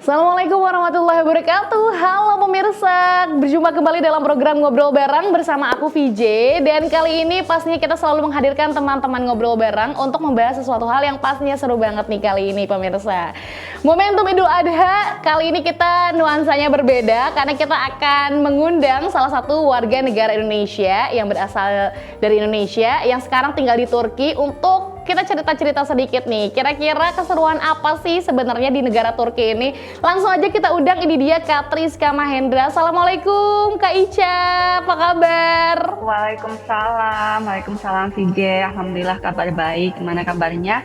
Assalamualaikum warahmatullahi wabarakatuh. Halo pemirsa, berjumpa kembali dalam program Ngobrol Bareng bersama aku VJ. Dan kali ini pastinya kita selalu menghadirkan teman-teman ngobrol bareng untuk membahas sesuatu hal yang pastinya seru banget nih kali ini pemirsa. Momentum Idul Adha, kali ini kita nuansanya berbeda karena kita akan mengundang salah satu warga negara Indonesia yang berasal dari Indonesia yang sekarang tinggal di Turki untuk kita cerita-cerita sedikit nih, kira-kira keseruan apa sih sebenarnya di negara Turki ini? Langsung aja kita undang, ini dia Kak Triska Mahendra. Assalamualaikum Kak Ica, apa kabar? Waalaikumsalam VJ. Alhamdulillah kabar baik. Gimana kabarnya?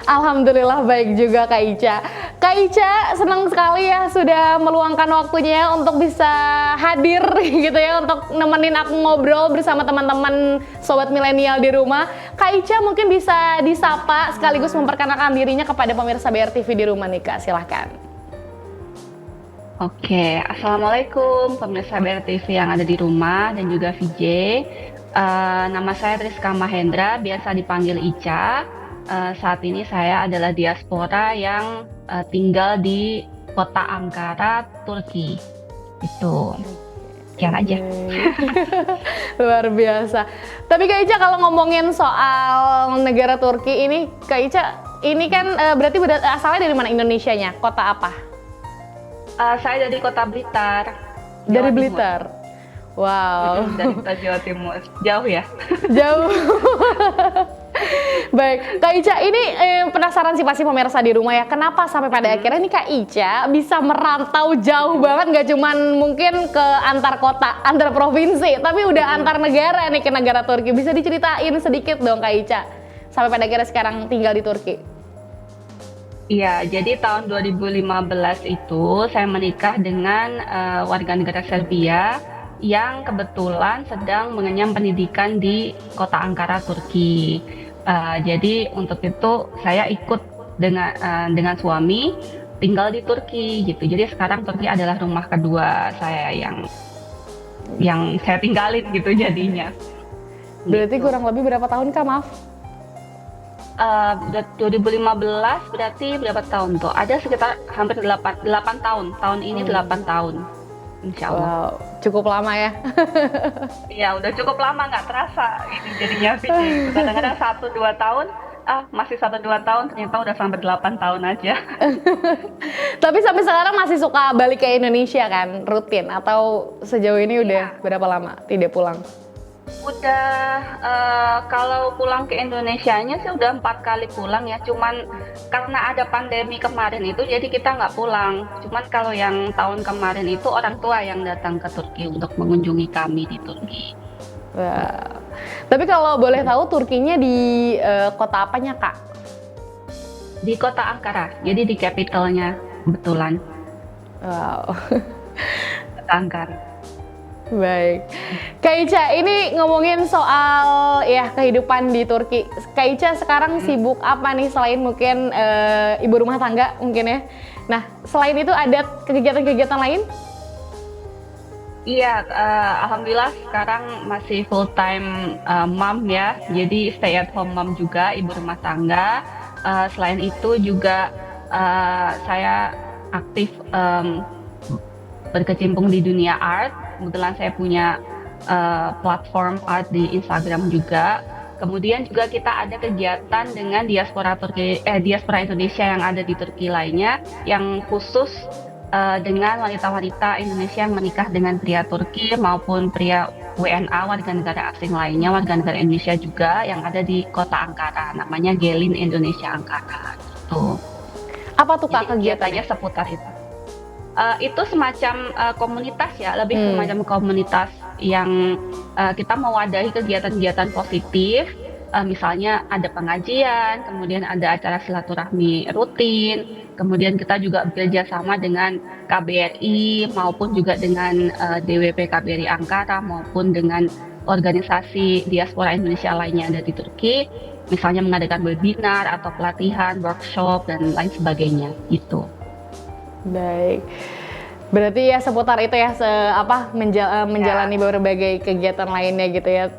Alhamdulillah baik juga Kak Ica. Kak Ica senang sekali ya sudah meluangkan waktunya untuk bisa hadir gitu ya, untuk nemenin aku ngobrol bersama teman-teman sobat milenial di rumah. Kak Ica mungkin bisa disapa sekaligus memperkenalkan dirinya kepada pemirsa BRTV di rumah nih Kak, silahkan. Oke, Assalamualaikum pemirsa BRTV yang ada di rumah dan juga VJ. Nama saya Triska Mahendra, biasa dipanggil Ica. Saat ini saya adalah diaspora yang tinggal di kota Ankara, Turki. Itu, sekian aja. Luar biasa. Tapi Kak Ica kalau ngomongin soal negara Turki ini, Kak Ica ini kan berarti asalnya dari mana Indonesianya? Kota apa? Saya dari kota Blitar. Dari Jawa Blitar. Wow. Dari kota Jawa Timur. Jauh ya? Jauh. Baik, Kak Ica ini penasaran sih pasti pemirsa di rumah ya, kenapa sampai pada akhirnya nih Kak Ica bisa merantau jauh banget, nggak cuman mungkin ke antar kota, antar provinsi, tapi udah antar negara nih ke negara Turki. Bisa diceritain sedikit dong Kak Ica, sampai pada akhirnya sekarang tinggal di Turki. Iya, jadi tahun 2015 itu saya menikah dengan warga negara Serbia yang kebetulan sedang mengenyam pendidikan di kota Ankara, Turki. Jadi untuk itu saya ikut dengan suami tinggal di Turki gitu. Jadi sekarang Turki adalah rumah kedua saya yang saya tinggalin gitu jadinya. Berarti Gitu. kurang lebih berapa tahun Kak, maaf? 2015 berarti berapa tahun tuh? Ada sekitar hampir 8 tahun. Tahun ini 8 tahun. Insya Allah. Wow, cukup lama ya. Iya, udah cukup lama nggak terasa ini jadinya VJ. Kadang-kadang 1-2 tahun, masih 1-2 tahun, ternyata udah sampai 8 tahun aja. Tapi sampai sekarang masih suka balik ke Indonesia kan, rutin? Atau sejauh ini udah berapa lama tidak pulang? Udah, kalau pulang ke Indonesianya sih udah 4 kali pulang ya. Cuman karena ada pandemi kemarin itu, jadi kita nggak pulang. Cuman kalau yang tahun kemarin itu orang tua yang datang ke Turki untuk mengunjungi kami di Turki. Wow. Tapi kalau boleh tahu Turkinya di kota apanya Kak? Di kota Ankara, jadi di capitalnya kebetulan. Wow. Kota Ankara. Baik. Kak Ica, ini ngomongin soal ya kehidupan di Turki. Kak Ica sekarang sibuk apa nih selain mungkin ibu rumah tangga mungkin ya? Nah, selain itu ada kegiatan-kegiatan lain? Iya, alhamdulillah sekarang masih full time mom ya, jadi stay at home mom juga, ibu rumah tangga. Selain itu juga saya aktif berkecimpung di dunia art. Kebetulan saya punya platform art di Instagram juga. Kemudian juga kita ada kegiatan dengan diaspora Indonesia yang ada di Turki lainnya, yang khusus dengan wanita-wanita Indonesia yang menikah dengan pria Turki maupun pria WNA warga negara asing lainnya, warga negara Indonesia juga yang ada di kota Ankara, namanya Gelin Indonesia Ankara. Gitu. Apa tuh Kak Jadi kegiatannya? kegiatannya seputar itu. Itu semacam komunitas ya, lebih semacam komunitas yang kita mewadahi kegiatan-kegiatan positif. Misalnya ada pengajian, kemudian ada acara silaturahmi rutin, kemudian kita juga bekerja sama dengan KBRI maupun juga dengan DWP KBRI Ankara maupun dengan organisasi diaspora Indonesia lainnya yang ada di Turki, misalnya mengadakan webinar atau pelatihan, workshop dan lain sebagainya gitu. Baik. Berarti ya seputar itu ya menjalani berbagai kegiatan lainnya gitu ya.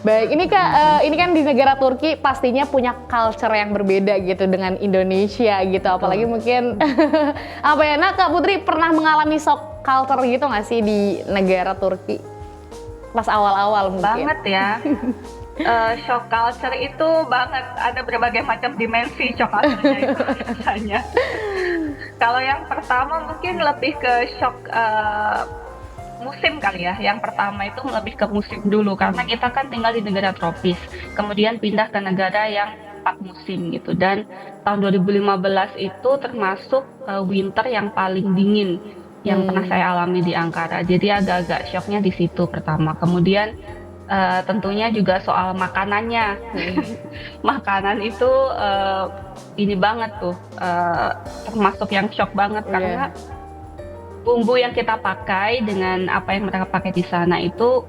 Baik, ini Kak, ini kan di negara Turki pastinya punya culture yang berbeda gitu dengan Indonesia gitu, apalagi mungkin apa ya, nah Kak Putri pernah mengalami shock culture gitu nggak sih di negara Turki pas awal-awal mungkin? Banget ya. Shock culture itu banget, ada berbagai macam dimensi shock culture-nya itu biasanya. Kalau yang pertama mungkin lebih ke shock musim kali ya. Yang pertama itu lebih ke musim dulu karena kita kan tinggal di negara tropis. Kemudian pindah ke negara yang 4 musim gitu. Dan tahun 2015 itu termasuk winter yang paling dingin yang pernah saya alami di Ankara. Jadi agak-agak shocknya di situ pertama. Kemudian tentunya juga soal makanannya. Makanan itu ini banget tuh, termasuk yang shock banget karena bumbu yang kita pakai dengan apa yang mereka pakai di sana itu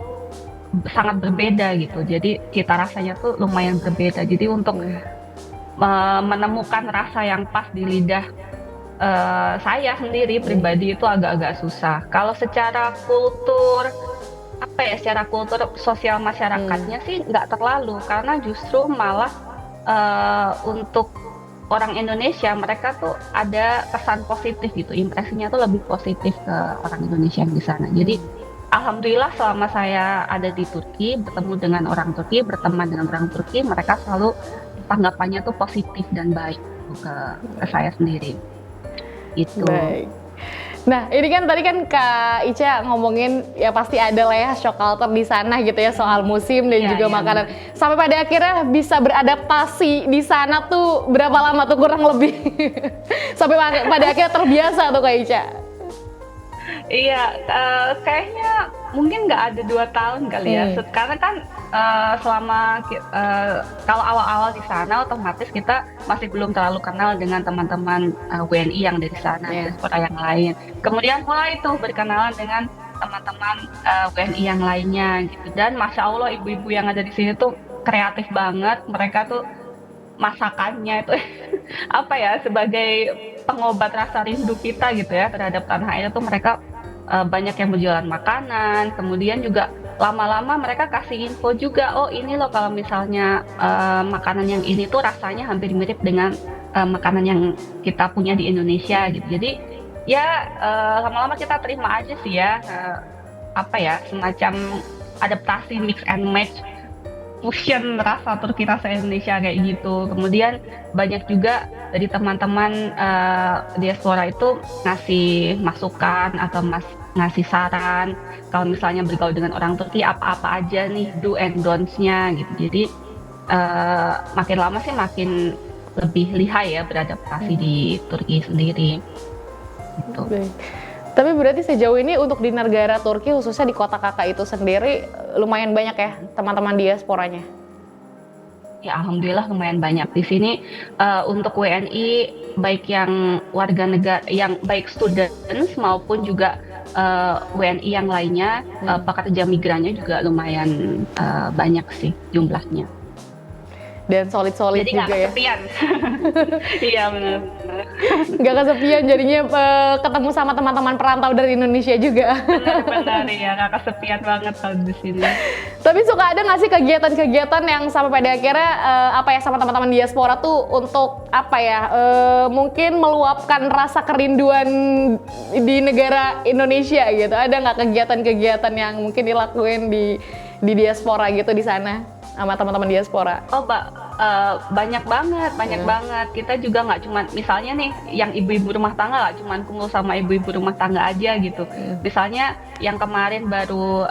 sangat berbeda gitu. Jadi cita rasanya tuh lumayan berbeda. Jadi untuk menemukan rasa yang pas di lidah saya sendiri pribadi itu agak-agak susah. Kalau secara kultur apa ya, secara kultur sosial masyarakatnya sih nggak terlalu, karena justru malah untuk orang Indonesia mereka tuh ada kesan positif gitu, impresinya tuh lebih positif ke orang Indonesia yang di sana. Jadi alhamdulillah selama saya ada di Turki, bertemu dengan orang Turki, berteman dengan orang Turki, mereka selalu tanggapannya tuh positif dan baik ke saya sendiri. Itu. Baik. Nah, ini kan tadi kan Kak Ica ngomongin ya pasti ada lah ya shock culture di sana gitu ya soal musim dan juga makanan. Sampai pada akhirnya bisa beradaptasi di sana tuh berapa lama tuh kurang lebih? Sampai pada akhirnya terbiasa tuh Kak Ica. Iya, kayaknya mungkin nggak ada 2 tahun kali ya. Karena kan selama kalau awal-awal di sana otomatis kita masih belum terlalu kenal dengan teman-teman WNI yang dari sana, diaspora yang lain. Kemudian mulai tuh berkenalan dengan teman-teman WNI yang lainnya gitu. Dan masya Allah ibu-ibu yang ada di sini tuh kreatif banget. Mereka tuh masakannya itu apa ya, sebagai pengobat rasa rindu kita gitu ya terhadap tanah air tuh mereka banyak yang berjualan makanan. Kemudian juga lama-lama mereka kasih info juga, oh ini loh kalau misalnya makanan yang ini tuh rasanya hampir mirip dengan makanan yang kita punya di Indonesia gitu. Jadi ya lama-lama kita terima aja sih ya, apa ya, semacam adaptasi mix and match, fusion rasa Turki rasa Indonesia kayak gitu. Kemudian banyak juga dari teman-teman diaspora itu ngasih masukan atau ngasih saran kalau misalnya bergaul dengan orang Turki apa-apa aja nih do and don'ts-nya gitu. Jadi makin lama sih makin lebih lihai ya beradaptasi di Turki sendiri gitu. Tapi berarti sejauh ini untuk di negara Turki khususnya di kota kakak itu sendiri lumayan banyak ya teman-teman diasporanya? Ya alhamdulillah lumayan banyak di sini. Untuk WNI baik yang warga negara, yang baik students maupun juga WNI yang lainnya, pekerja migrannya juga lumayan banyak sih jumlahnya. Dan solid-solid jadi juga ya. Jadi nggak kesepian. Iya benar. Nggak kesepian jadinya ketemu sama teman-teman perantau dari Indonesia juga. Benar ya, nggak kesepian banget kalau di sini. Tapi suka ada nggak sih kegiatan-kegiatan yang sampai pada akhirnya apa ya sama teman-teman diaspora tuh untuk apa ya mungkin meluapkan rasa kerinduan di negara Indonesia gitu? Ada nggak kegiatan-kegiatan yang mungkin dilakuin di diaspora gitu di sana sama teman-teman diaspora? Oh, banyak banget. Kita juga nggak cuma misalnya nih yang ibu-ibu rumah tangga, nggak cuma kumpul sama ibu-ibu rumah tangga aja gitu. Misalnya yang kemarin baru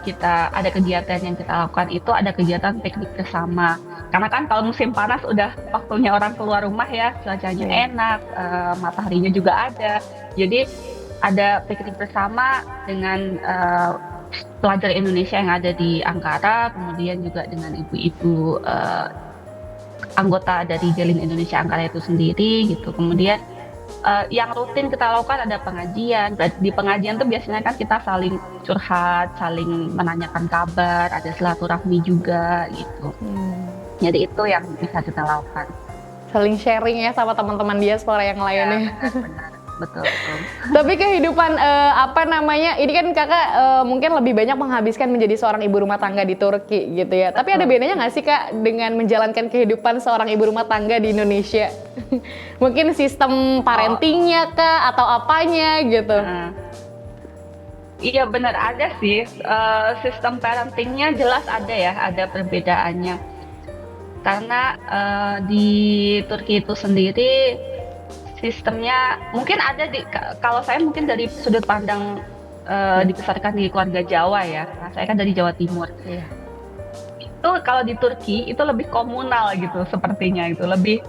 kita ada kegiatan yang kita lakukan itu ada kegiatan piknik bersama. Karena kan kalau musim panas udah waktunya orang keluar rumah ya, cuacanya enak, mataharinya juga ada. Jadi ada piknik bersama dengan pelajar Indonesia yang ada di Ankara, kemudian juga dengan ibu-ibu anggota dari Jalin Indonesia Ankara itu sendiri gitu. Kemudian yang rutin kita lakukan ada pengajian. Di pengajian tuh biasanya kan kita saling curhat, saling menanyakan kabar, ada silaturahmi juga gitu. Jadi itu yang bisa kita lakukan. Saling sharing ya sama teman-teman diaspora yang lainnya. Ya, benar. betul, betul. Tapi kehidupan apa namanya? Ini kan kakak mungkin lebih banyak menghabiskan menjadi seorang ibu rumah tangga di Turki gitu ya. Tapi ada bedanya nggak sih kak dengan menjalankan kehidupan seorang ibu rumah tangga di Indonesia? Mungkin sistem parentingnya kak atau apanya gitu? Iya benar ada sih. Sistem parentingnya jelas ada ya, ada perbedaannya. Karena di Turki itu sendiri sistemnya mungkin ada kalau saya mungkin dari sudut pandang dibesarkan di keluarga Jawa ya. Nah, saya kan dari Jawa Timur. Iya. Itu kalau di Turki itu lebih komunal gitu sepertinya itu lebih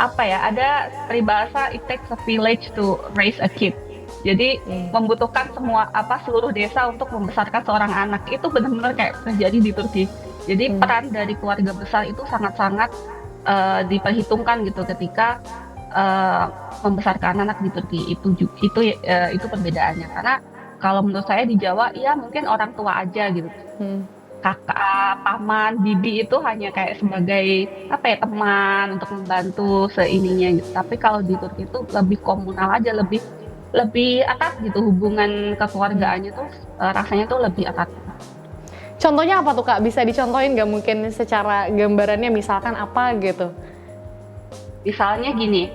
apa ya? Ada peribahasa it takes a village to raise a kid. Jadi membutuhkan seluruh desa untuk membesarkan seorang anak. Itu benar-benar kayak terjadi di Turki. Jadi peran dari keluarga besar itu sangat-sangat diperhitungkan gitu ketika membesarkan anak di Turki. Itu perbedaannya. Karena kalau menurut saya di Jawa ya mungkin orang tua aja gitu. Kakak, paman, bibi itu hanya kayak sebagai teman untuk membantu seininya gitu. Tapi kalau di Turki itu lebih komunal aja, lebih erat gitu hubungan kekeluargaannya tuh rasanya tuh lebih erat. Contohnya apa tuh kak? Bisa dicontohin nggak mungkin secara gambarannya misalkan apa gitu? Misalnya gini,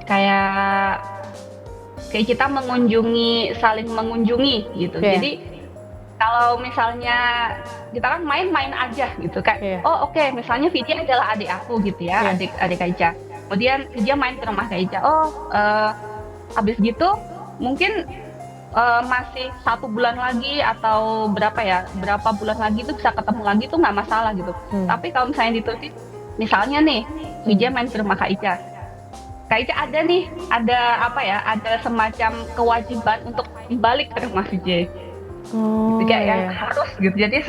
kayak kita saling mengunjungi gitu. Yeah. Jadi kalau misalnya kita kan main-main aja gitu kayak, oke, misalnya Vidya adalah adik aku gitu ya, adik Kaica. Kemudian dia main ke rumah Kaica. Habis gitu mungkin masih 1 bulan lagi atau berapa bulan lagi itu bisa ketemu lagi tuh nggak masalah gitu. Tapi kalau misalnya di Turki, misalnya nih, Vidya main ke rumah Kaica. Kaica ada semacam kewajiban untuk balik ke rumah Vidya. Yang harus gitu. Jadi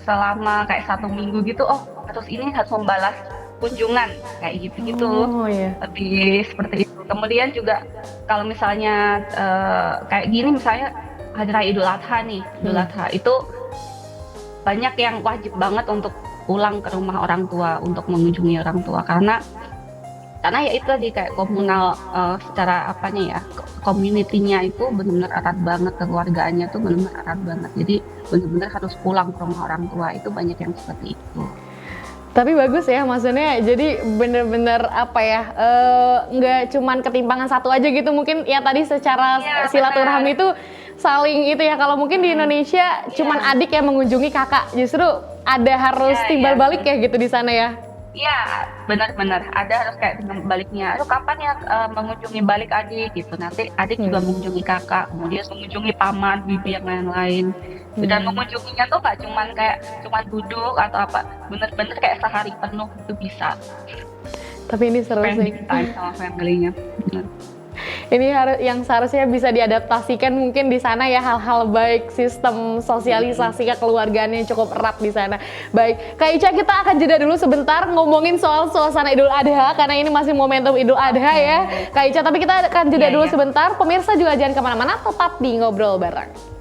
selama kayak 1 minggu gitu, harus membalas kunjungan kayak gitu-gitu. Lebih seperti itu. Kemudian juga kalau misalnya kayak gini, misalnya Hari Raya Idul Adha nih, Idul Adha itu banyak yang wajib banget untuk pulang ke rumah orang tua untuk mengunjungi orang tua karena ya itu tadi kayak komunal secara community-nya itu benar-benar erat banget, kekeluargaannya tuh benar-benar erat banget. Jadi benar-benar harus pulang ke rumah orang tua, itu banyak yang seperti itu. Tapi bagus ya, maksudnya jadi bener-bener nggak cuman ketimpangan satu aja gitu, mungkin ya tadi secara silaturahmi itu saling itu ya. Kalau mungkin di Indonesia cuman adik yang mengunjungi kakak, justru ada harus timbal balik ya gitu di sana ya. Iya, benar-benar ada harus kayak timbal baliknya. Kapan ya mengunjungi balik adik gitu, nanti adik juga mengunjungi kakak, kemudian mengunjungi paman, bibi yang lain-lain. Dan mengunjunginya tuh gak cuman duduk atau apa, bener-bener kayak sehari penuh itu bisa. Tapi ini seru sih. Spending time sama family-nya. Bener. Ini yang seharusnya bisa diadaptasikan mungkin di sana ya, hal-hal baik, sistem sosialisasi kekeluargaan yang cukup erat di sana. Baik, Kak Ica, kita akan jeda dulu sebentar ngomongin soal suasana Idul Adha karena ini masih momentum Idul Adha ya, Kak Ica. Tapi kita akan jeda dulu sebentar. Pemirsa juga jangan kemana-mana, tetap di Ngobrol Bareng.